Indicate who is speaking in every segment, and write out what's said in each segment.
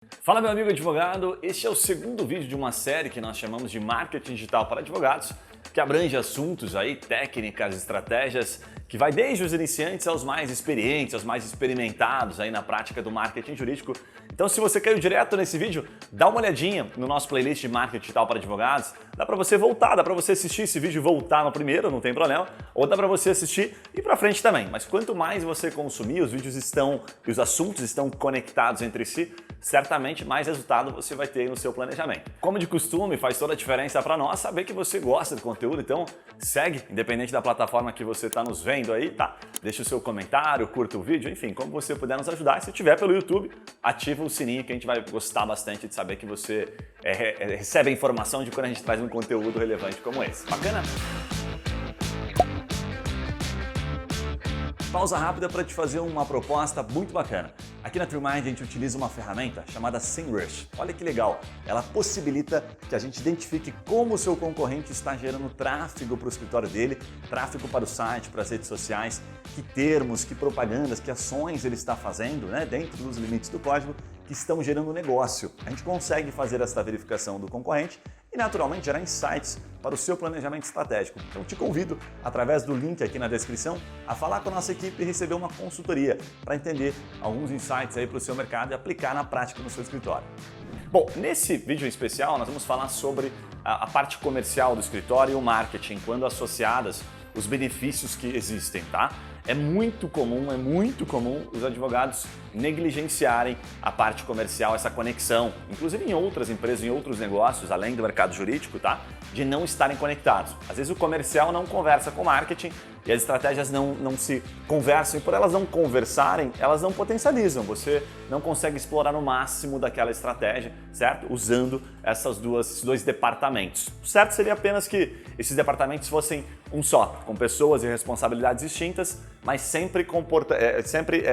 Speaker 1: Fala, meu amigo advogado, este é o segundo vídeo de uma série que nós chamamos de Marketing Digital para Advogados, que abrange assuntos aí, técnicas, estratégias, que vai desde os iniciantes aos mais experientes, aos mais experimentados aí na prática do marketing jurídico. Então, se você caiu direto nesse vídeo, dá uma olhadinha no nosso playlist de Marketing Digital para Advogados. Dá para você voltar, dá para você assistir esse vídeo e voltar no primeiro, não tem problema. Ou dá para você assistir e ir para frente também. Mas quanto mais você consumir, os vídeos estão e os assuntos estão conectados entre si, certamente mais resultado você vai ter no seu planejamento. Como de costume, faz toda a diferença para nós saber que você gosta do conteúdo, então segue, independente da plataforma que você está nos vendo aí, tá? Deixa o seu comentário, curta o vídeo, enfim, como você puder nos ajudar. E se tiver pelo YouTube, ativa o sininho que a gente vai gostar bastante de saber que você recebe a informação de quando a gente traz um conteúdo relevante como esse. Bacana? Pausa rápida para te fazer uma proposta muito bacana. Aqui na TreeMind a gente utiliza uma ferramenta chamada SEMrush. Olha que legal, ela possibilita que a gente identifique como o seu concorrente está gerando tráfego para o escritório dele, tráfego para o site, para as redes sociais, que termos, que propagandas, que ações ele está fazendo, né, dentro dos limites do código, que estão gerando negócio. A gente consegue fazer essa verificação do concorrente e naturalmente gerar insights para o seu planejamento estratégico. Então te convido, através do link aqui na descrição, a falar com a nossa equipe e receber uma consultoria para entender alguns insights aí para o seu mercado e aplicar na prática no seu escritório. Bom, nesse vídeo em especial nós vamos falar sobre a parte comercial do escritório e o marketing, quando associadas os benefícios que existem, tá? É muito comum os advogados negligenciarem a parte comercial, essa conexão, inclusive em outras empresas, em outros negócios, além do mercado jurídico, tá? De não estarem conectados. Às vezes o comercial não conversa com o marketing e as estratégias não se conversam, e por elas não conversarem, elas não potencializam. Você não consegue explorar o máximo daquela estratégia, certo? Usando esses dois departamentos. O certo seria apenas que esses departamentos fossem um só, com pessoas e responsabilidades distintas, mas sempre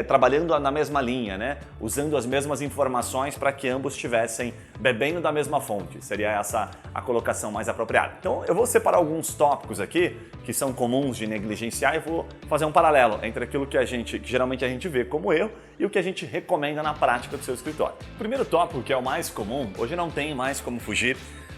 Speaker 1: trabalhando na mesma linha, né? Usando as mesmas informações para que ambos estivessem bebendo da mesma fonte. Seria essa a colocação mais apropriada. Então eu vou separar alguns tópicos aqui que são comuns de negligenciar e vou fazer um paralelo entre aquilo que geralmente a gente vê como erro e o que a gente recomenda na prática do seu escritório. O primeiro tópico, que é o mais comum, hoje não tem mais como fugir.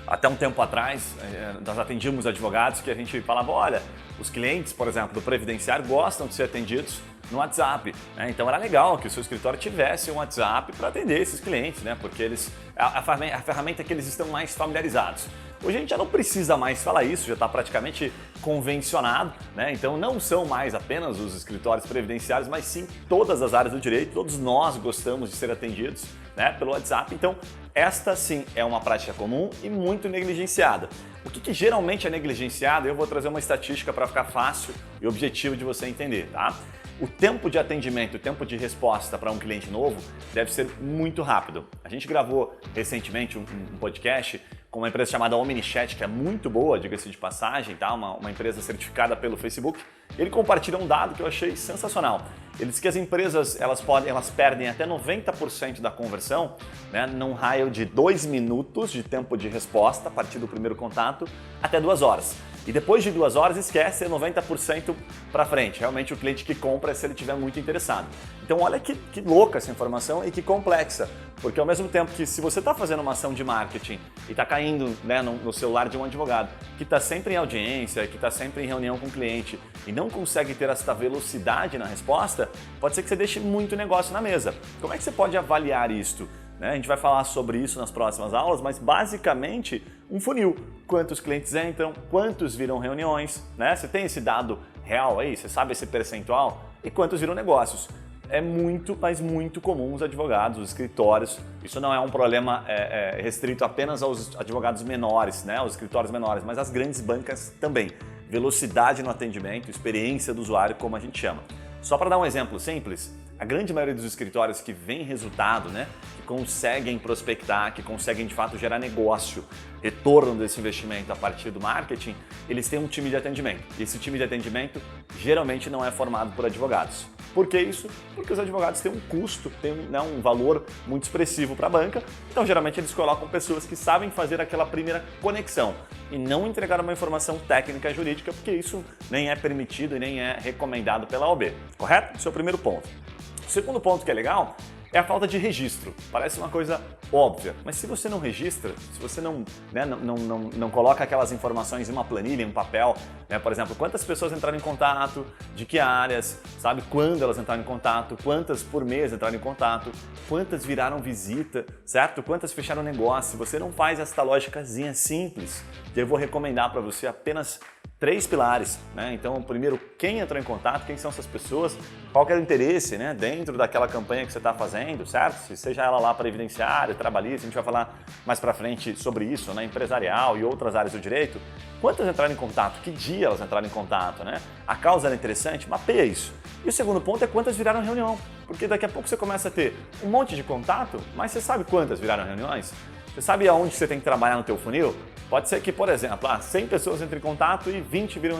Speaker 1: Até um tempo atrás, nós atendíamos advogados que a gente falava, olha, os clientes, por exemplo, do previdenciário gostam de ser atendidos no WhatsApp, né? Então era legal que o seu escritório tivesse um WhatsApp para atender esses clientes, né? Porque a ferramenta que eles estão mais familiarizados. Hoje a gente já não precisa mais falar isso, já está praticamente convencionado, né? Então não são mais apenas os escritórios previdenciários, mas sim todas as áreas do direito, todos nós gostamos de ser atendidos, né, pelo WhatsApp. Então esta sim é uma prática comum e muito negligenciada. O que geralmente é negligenciado, eu vou trazer uma estatística para ficar fácil e objetivo de você entender, tá? O tempo de atendimento, o tempo de resposta para um cliente novo deve ser muito rápido. A gente gravou recentemente um podcast com uma empresa chamada OmniChat, que é muito boa, diga-se de passagem, tá? Uma empresa certificada pelo Facebook. Ele compartilha um dado que eu achei sensacional. Ele diz que as empresas elas perdem até 90% da conversão, né, num raio de 2 minutos de tempo de resposta a partir do primeiro contato até 2 horas. E depois de 2 horas esquece 90% para frente. Realmente o cliente que compra é se ele estiver muito interessado. Então olha que louca essa informação e que complexa. Porque ao mesmo tempo que se você está fazendo uma ação de marketing e está caindo, né, no celular de um advogado que está sempre em audiência, que está sempre em reunião com o cliente e não consegue ter essa velocidade na resposta, pode ser que você deixe muito negócio na mesa. Como é que você pode avaliar isto? A gente vai falar sobre isso nas próximas aulas, mas basicamente um funil. Quantos clientes entram, quantos viram reuniões, né? Você tem esse dado real aí, você sabe esse percentual e quantos viram negócios. É muito, mas muito comum os advogados, os escritórios. Isso não é um problema restrito apenas aos advogados menores, né? Aos escritórios menores, mas às grandes bancas também. Velocidade no atendimento, experiência do usuário, como a gente chama. Só para dar um exemplo simples, a grande maioria dos escritórios que vem resultado, né, que conseguem prospectar, que conseguem de fato gerar negócio, retorno desse investimento a partir do marketing, eles têm um time de atendimento. E esse time de atendimento geralmente não é formado por advogados. Por que isso? Porque os advogados têm um custo, têm um valor muito expressivo para a banca, então geralmente eles colocam pessoas que sabem fazer aquela primeira conexão e não entregar uma informação técnica jurídica, porque isso nem é permitido e nem é recomendado pela OAB, correto? Esse é o primeiro ponto. O segundo ponto que é legal é a falta de registro. Parece uma coisa óbvia, mas se você não registra, se você não, né, não coloca aquelas informações em uma planilha, em um papel, né, por exemplo, quantas pessoas entraram em contato, de que áreas, sabe, quando elas entraram em contato, quantas por mês entraram em contato, quantas viraram visita, certo? Quantas fecharam negócio. Se você não faz esta lógicazinha simples, eu vou recomendar para você apenas 3 pilares, né? Então, primeiro, quem entrou em contato, quem são essas pessoas, qual que é o interesse, né, dentro daquela campanha que você está fazendo, certo? Se seja ela lá previdenciária, trabalhista, a gente vai falar mais para frente sobre isso, né, empresarial e outras áreas do direito. Quantas entraram em contato? Que dia elas entraram em contato, né? A causa era interessante? Mapeia isso. E o segundo ponto é quantas viraram reunião, porque daqui a pouco você começa a ter um monte de contato, mas você sabe quantas viraram reuniões? Você sabe aonde você tem que trabalhar no teu funil? Pode ser que, por exemplo, 100 pessoas entrem em contato e 20 viram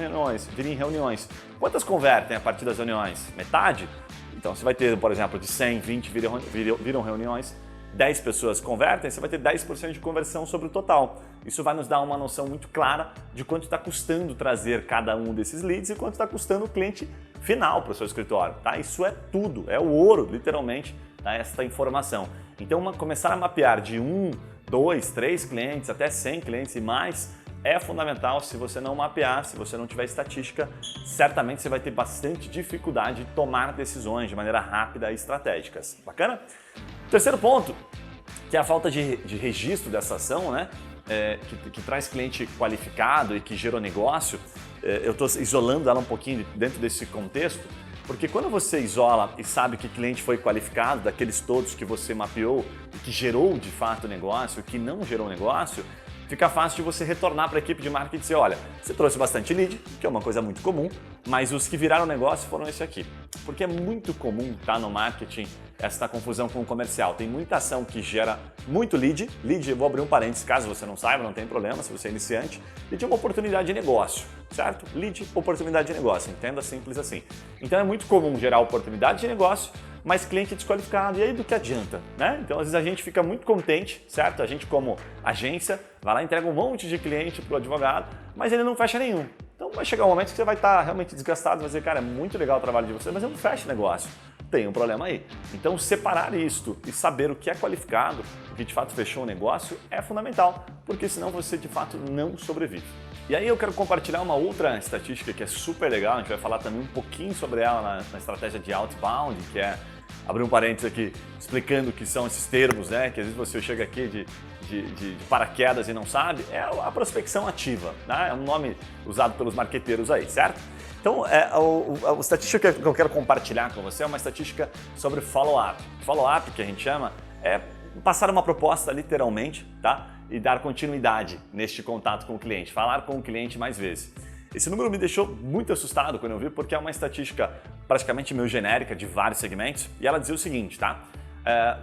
Speaker 1: reuniões. Quantas convertem a partir das reuniões? Metade? Então você vai ter, por exemplo, de 100, 20 viram reuniões, 10 pessoas convertem, você vai ter 10% de conversão sobre o total. Isso vai nos dar uma noção muito clara de quanto está custando trazer cada um desses leads e quanto está custando o cliente final para o seu escritório. Tá? Isso é tudo, é o ouro, literalmente, tá? Esta informação. Então, começar a mapear de 1, 2, 3 clientes, até 100 clientes e mais, é fundamental. Se você não mapear, se você não tiver estatística, certamente você vai ter bastante dificuldade de tomar decisões de maneira rápida e estratégicas. Bacana? Terceiro ponto, que é a falta de registro dessa ação, né? Que traz cliente qualificado e que gerou negócio. Eu estou isolando ela um pouquinho dentro desse contexto, porque quando você isola e sabe que cliente foi qualificado, daqueles todos que você mapeou e que gerou de fato negócio, que não gerou negócio, fica fácil de você retornar para a equipe de marketing e dizer, olha, você trouxe bastante lead, que é uma coisa muito comum, mas os que viraram negócio foram esse aqui. Porque é muito comum, tá, no marketing, essa confusão com o comercial. Tem muita ação que gera muito lead. Lead, eu vou abrir um parênteses, caso você não saiba, não tem problema, se você é iniciante. Lead é uma oportunidade de negócio, certo? Lead, oportunidade de negócio, entenda simples assim. Então é muito comum gerar oportunidade de negócio, mas cliente desqualificado. E aí do que adianta, né? Então às vezes a gente fica muito contente, certo? A gente como agência vai lá e entrega um monte de cliente para o advogado, mas ele não fecha nenhum. Então vai chegar um momento que você vai estar realmente desgastado, vai dizer, cara, é muito legal o trabalho de você, mas eu não fecho negócio. Tem um problema aí. Então separar isto e saber o que é qualificado, o que de fato fechou o negócio, é fundamental, porque senão você de fato não sobrevive. E aí eu quero compartilhar uma outra estatística que é super legal, a gente vai falar também um pouquinho sobre ela na estratégia de outbound, que é, abrir um parênteses aqui, explicando o que são esses termos, né? Que às vezes você chega aqui de paraquedas e não sabe, é a prospecção ativa, né? É um nome usado pelos marqueteiros aí, certo? Então, a estatística que eu quero compartilhar com você é uma estatística sobre follow-up. Follow-up, que a gente chama, é passar uma proposta literalmente, tá? E dar continuidade neste contato com o cliente, falar com o cliente mais vezes. Esse número me deixou muito assustado quando eu vi, porque é uma estatística praticamente meio genérica de vários segmentos, e ela dizia o seguinte, tá?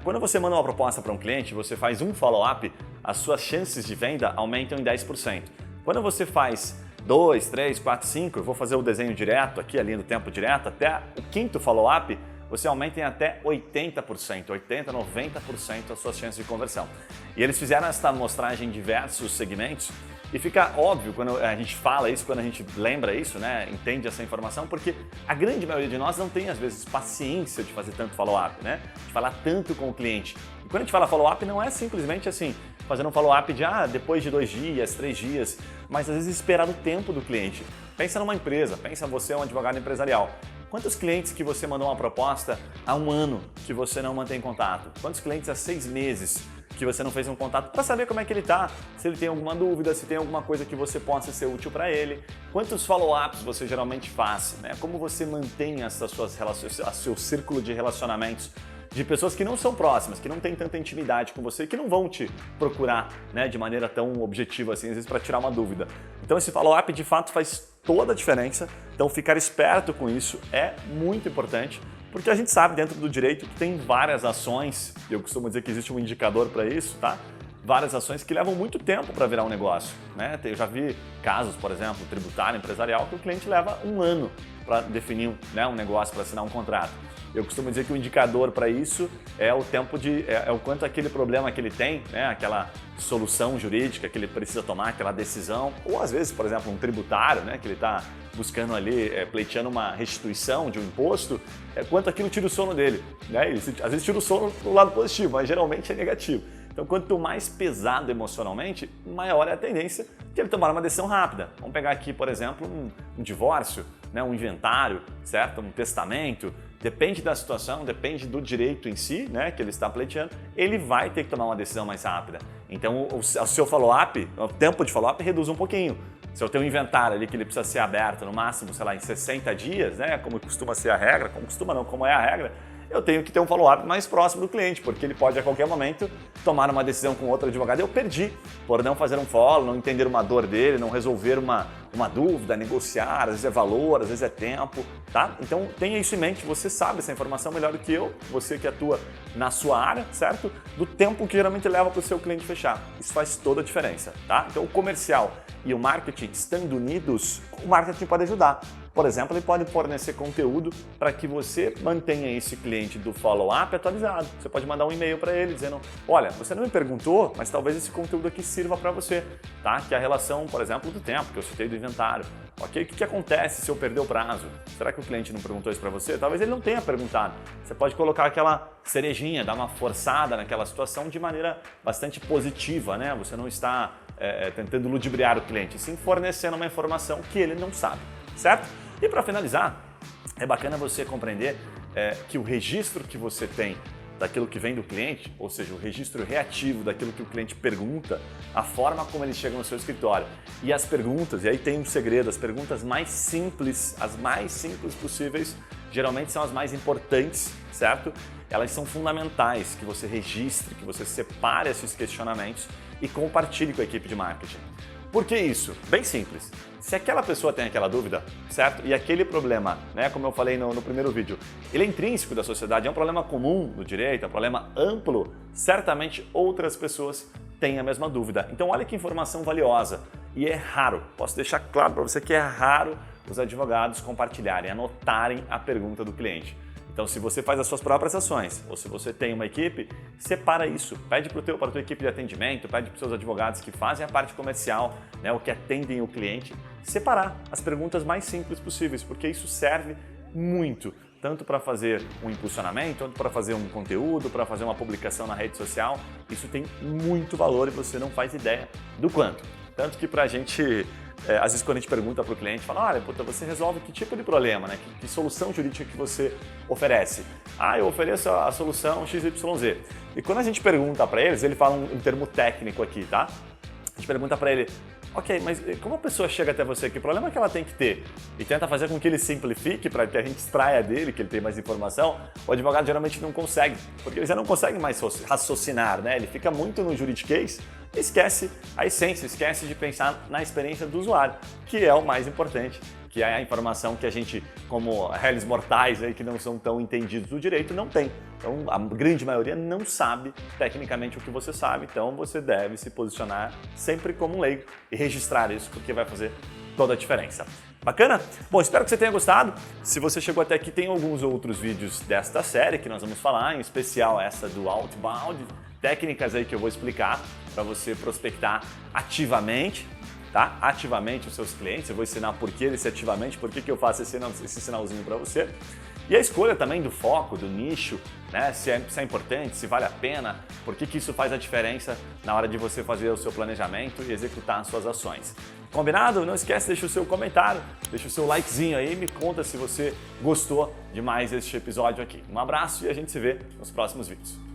Speaker 1: Quando você manda uma proposta para um cliente, você faz um follow-up, as suas chances de venda aumentam em 10%. Quando você faz 2, 3, 4, 5, eu vou fazer o desenho direto aqui, a linha do tempo direto, até o quinto follow-up, você aumenta em até 80%, 80, 90% as suas chances de conversão. E eles fizeram esta amostragem em diversos segmentos e fica óbvio quando a gente fala isso, quando a gente lembra isso, né, entende essa informação, porque a grande maioria de nós não tem, às vezes, paciência de fazer tanto follow-up, né, de falar tanto com o cliente. E quando a gente fala follow-up, não é simplesmente assim, fazendo um follow-up de depois de 2 dias, 3 dias, mas às vezes esperar o tempo do cliente. Pensa numa empresa, pensa você é um advogado empresarial. Quantos clientes que você mandou uma proposta há 1 ano que você não mantém contato? Quantos clientes há 6 meses que você não fez um contato para saber como é que ele está? Se ele tem alguma dúvida, se tem alguma coisa que você possa ser útil para ele? Quantos follow-ups você geralmente faz? Né? Como você mantém essas suas relações, seu círculo de relacionamentos de pessoas que não são próximas, que não têm tanta intimidade com você e que não vão te procurar, né, de maneira tão objetiva assim, às vezes para tirar uma dúvida. Então esse follow-up de fato faz toda a diferença, então ficar esperto com isso é muito importante, porque a gente sabe dentro do direito que tem várias ações, eu costumo dizer que existe um indicador para isso, tá? Várias ações que levam muito tempo para virar um negócio, né? Eu já vi casos, por exemplo, tributário, empresarial, que o cliente leva 1 ano para definir, né, um negócio, para assinar um contrato. Eu costumo dizer que o indicador para isso é o tempo é o quanto aquele problema que ele tem, né, aquela solução jurídica que ele precisa tomar, aquela decisão, ou às vezes, por exemplo, um tributário, né, que ele está buscando ali, pleiteando uma restituição de um imposto, quanto aquilo tira o sono dele, né? Ele, às vezes tira o sono no lado positivo, mas geralmente é negativo. Então, quanto mais pesado emocionalmente, maior é a tendência de ele tomar uma decisão rápida. Vamos pegar aqui, por exemplo, um divórcio, né, um inventário, certo? Um testamento. Depende da situação, depende do direito em si, né, que ele está pleiteando, ele vai ter que tomar uma decisão mais rápida. Então, o seu follow-up, o tempo de follow-up reduz um pouquinho. Se eu tenho um inventário ali que ele precisa ser aberto no máximo, sei lá, em 60 dias, né, como costuma ser a regra, como é a regra, eu tenho que ter um follow-up mais próximo do cliente, porque ele pode a qualquer momento tomar uma decisão com outro advogado. Eu perdi por não fazer um follow, não entender uma dor dele, não resolver uma dúvida, negociar, às vezes é valor, às vezes é tempo, tá? Então tenha isso em mente, você sabe essa informação melhor do que eu, você que atua na sua área, certo? Do tempo que geralmente leva para o seu cliente fechar. Isso faz toda a diferença, tá? Então o comercial e o marketing estando unidos, o marketing pode ajudar. Por exemplo, ele pode fornecer conteúdo para que você mantenha esse cliente do follow-up atualizado. Você pode mandar um e-mail para ele dizendo, olha, você não me perguntou, mas talvez esse conteúdo aqui sirva para você, tá? Que é a relação, por exemplo, do tempo, que eu citei do inventário. Ok? O que acontece se eu perder o prazo? Será que o cliente não perguntou isso para você? Talvez ele não tenha perguntado. Você pode colocar aquela cerejinha, dar uma forçada naquela situação de maneira bastante positiva, né? Você não está tentando ludibriar o cliente, sim fornecendo uma informação que ele não sabe, certo? E para finalizar, é bacana você compreender que o registro que você tem daquilo que vem do cliente, ou seja, o registro reativo daquilo que o cliente pergunta, a forma como ele chega no seu escritório e as perguntas, e aí tem um segredo, as perguntas mais simples, as mais simples possíveis, geralmente são as mais importantes, certo? Elas são fundamentais que você registre, que você separe esses questionamentos e compartilhe com a equipe de marketing. Por que isso? Bem simples. Se aquela pessoa tem aquela dúvida, certo? E aquele problema, né, como eu falei no primeiro vídeo, ele é intrínseco da sociedade, é um problema comum no direito, é um problema amplo, certamente outras pessoas têm a mesma dúvida. Então olha que informação valiosa. E é raro, posso deixar claro para você que é raro os advogados compartilharem, anotarem a pergunta do cliente. Então, se você faz as suas próprias ações ou se você tem uma equipe, separa isso. Pede para a tua equipe de atendimento, pede para os seus advogados que fazem a parte comercial, né, o que atendem o cliente, separar as perguntas mais simples possíveis, porque isso serve muito, tanto para fazer um impulsionamento, tanto para fazer um conteúdo, para fazer uma publicação na rede social. Isso tem muito valor e você não faz ideia do quanto. Tanto que para a gente... às vezes quando a gente pergunta para o cliente, fala, olha, puta, você resolve que tipo de problema, né? Que solução jurídica que você oferece? Ah, eu ofereço a solução XYZ. E quando a gente pergunta para eles, ele fala um termo técnico aqui, tá? A gente pergunta para ele, ok, mas como a pessoa chega até você? Que problema que ela tem que ter? E tenta fazer com que ele simplifique para que a gente extraia dele, que ele tem mais informação. O advogado geralmente não consegue, porque ele já não consegue mais raciocinar, né? Ele fica muito no juridiquês, esquece a essência, esquece de pensar na experiência do usuário, que é o mais importante, que é a informação que a gente, como réis mortais aí, que não são tão entendidos do direito, não tem. Então, a grande maioria não sabe tecnicamente o que você sabe, então você deve se posicionar sempre como um leigo e registrar isso, porque vai fazer toda a diferença. Bacana? Bom, espero que você tenha gostado. Se você chegou até aqui, tem alguns outros vídeos desta série que nós vamos falar, em especial essa do Outbound, técnicas aí que eu vou explicar para você prospectar ativamente, tá? Ativamente os seus clientes. Eu vou ensinar por que esse ativamente, por que eu faço esse sinalzinho para você. E a escolha também do foco, do nicho, né? Se é importante, se vale a pena, por que isso faz a diferença na hora de você fazer o seu planejamento e executar as suas ações. Combinado? Não esquece, deixa o seu comentário, deixa o seu likezinho aí e me conta se você gostou de mais este episódio aqui. Um abraço e a gente se vê nos próximos vídeos.